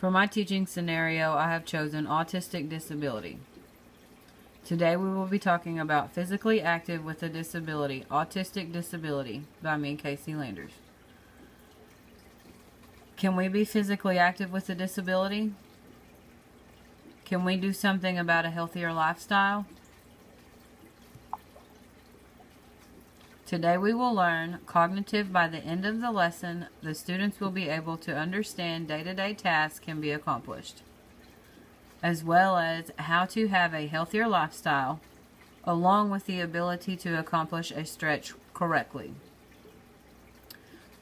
For my teaching scenario, I have chosen autistic disability. Today we will be talking about physically active with a disability, autistic disability, by me, Casey Landers. Can we be physically active with a disability? Can we do something about a healthier lifestyle? Today we will learn cognitive. By the end of the lesson, the students will be able to understand day-to-day tasks can be accomplished, as well as how to have a healthier lifestyle, along with the ability to accomplish a stretch correctly.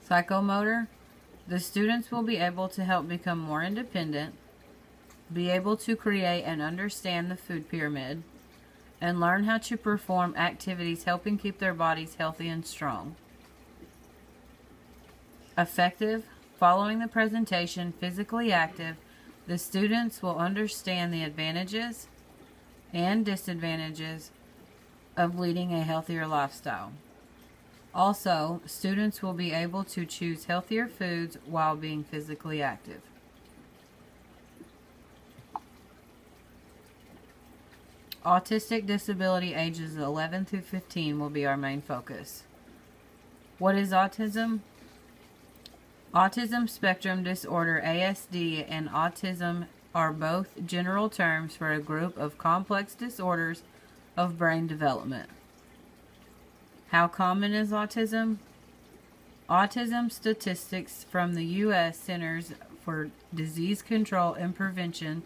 Psychomotor. The students will be able to help become more independent, be able to create and understand the food pyramid, and learn how to perform activities helping keep their bodies healthy and strong. Effective. Following the presentation, physically active, the students will understand the advantages and disadvantages of leading a healthier lifestyle. Also, students will be able to choose healthier foods while being physically active. Autistic disability ages 11 through 15 will be our main focus. What is autism? Autism spectrum disorder, ASD, and autism are both general terms for a group of complex disorders of brain development. How common is autism? Autism statistics from the U.S. Centers for Disease Control and Prevention,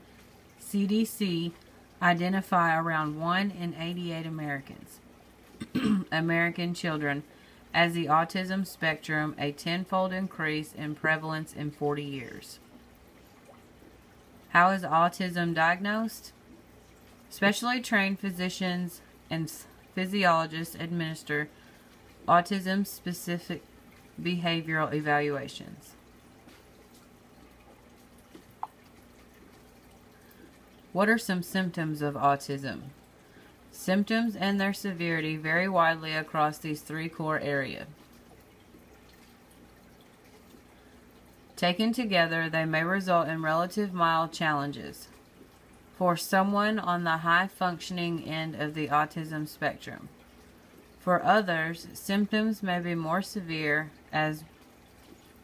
CDC, identify around 1 in 88 Americans, American children, as the autism spectrum, a tenfold increase in prevalence in 40 years. How is autism diagnosed? Specially trained physicians and physiologists administer autism-specific behavioral evaluations. What are some symptoms of autism? Symptoms and their severity vary widely across these three core areas. Taken together, they may result in relative mild challenges for someone on the high-functioning end of the autism spectrum. For others, symptoms may be more severe, as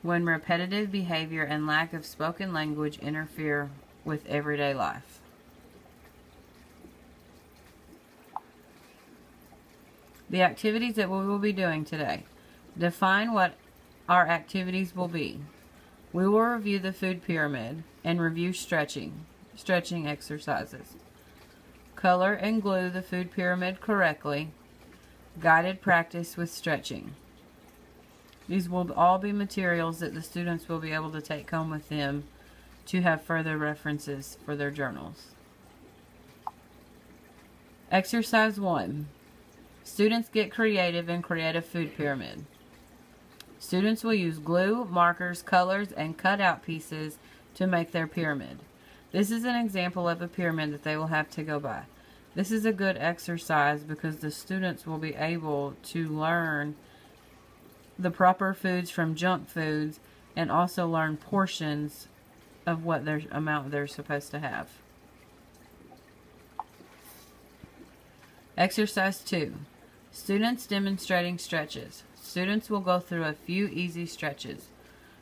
when repetitive behavior and lack of spoken language interfere with everyday life. The activities that we will be doing today. Define what our activities will be. We will review the food pyramid and review stretching exercises. Color and glue the food pyramid correctly. Guided practice with stretching. These will all be materials that the students will be able to take home with them to have further references for their journals. Exercise 1. Students get creative and create a food pyramid. Students will use glue, markers, colors, and cut-out pieces to make their pyramid. This is an example of a pyramid that they will have to go by. This is a good exercise because the students will be able to learn the proper foods from junk foods and also learn portions of what their amount they're supposed to have. Exercise 2. Students demonstrating stretches. Students will go through a few easy stretches.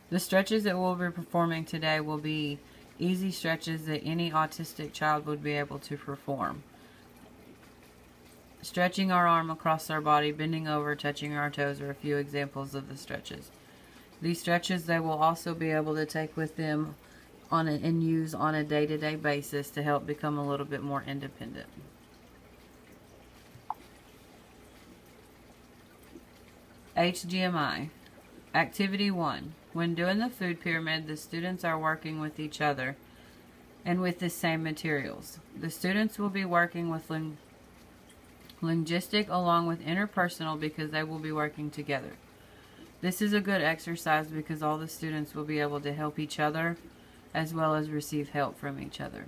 The stretches that we'll be performing today will be easy stretches that any autistic child would be able to perform. Stretching our arm across our body, bending over, touching our toes are a few examples of the stretches. These stretches they will also be able to take with them and use on a day-to-day basis to help become a little bit more independent. HGMI. Activity 1. When doing the food pyramid, the students are working with each other and with the same materials. The students will be working with linguistic along with interpersonal because they will be working together. This is a good exercise because all the students will be able to help each other as well as receive help from each other.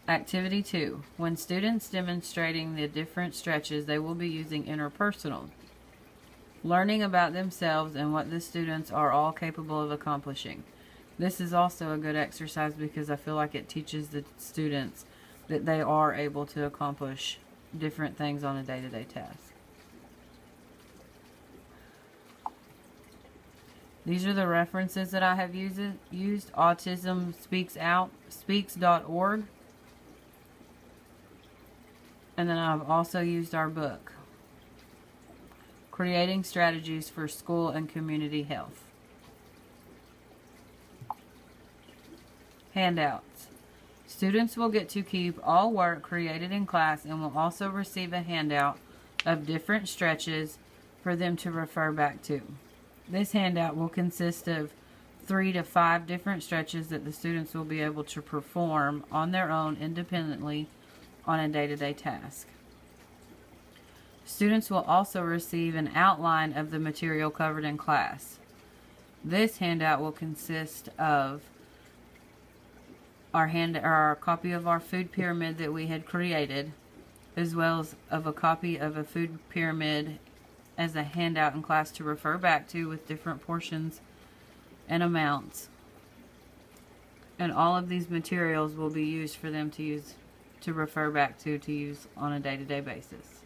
Activity 2. When students demonstrating the different stretches, they will be using interpersonal, learning about themselves and what the students are all capable of accomplishing. This is also a good exercise because I feel like it teaches the students that they are able to accomplish different things on a day-to-day task. These are the references that I have used. Autism Speaks Out, speaks.org. And then I've also used our book, Creating Strategies for School and Community Health. Handouts. Students will get to keep all work created in class and will also receive a handout of different stretches for them to refer back to. This handout will consist of 3 to 5 different stretches that the students will be able to perform on their own independently on a day-to-day task. Students will also receive an outline of the material covered in class. This handout will consist of our copy of our food pyramid that we had created, as well as of a copy of a food pyramid as a handout in class to refer back to with different portions and amounts. And all of these materials will be used for them to refer back to use on a day-to-day basis.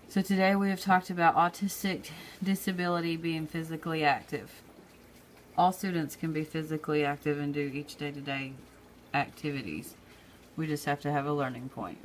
So today we have talked about autistic disability being physically active. All students can be physically active and do each day-to-day activities. We just have to have a learning point.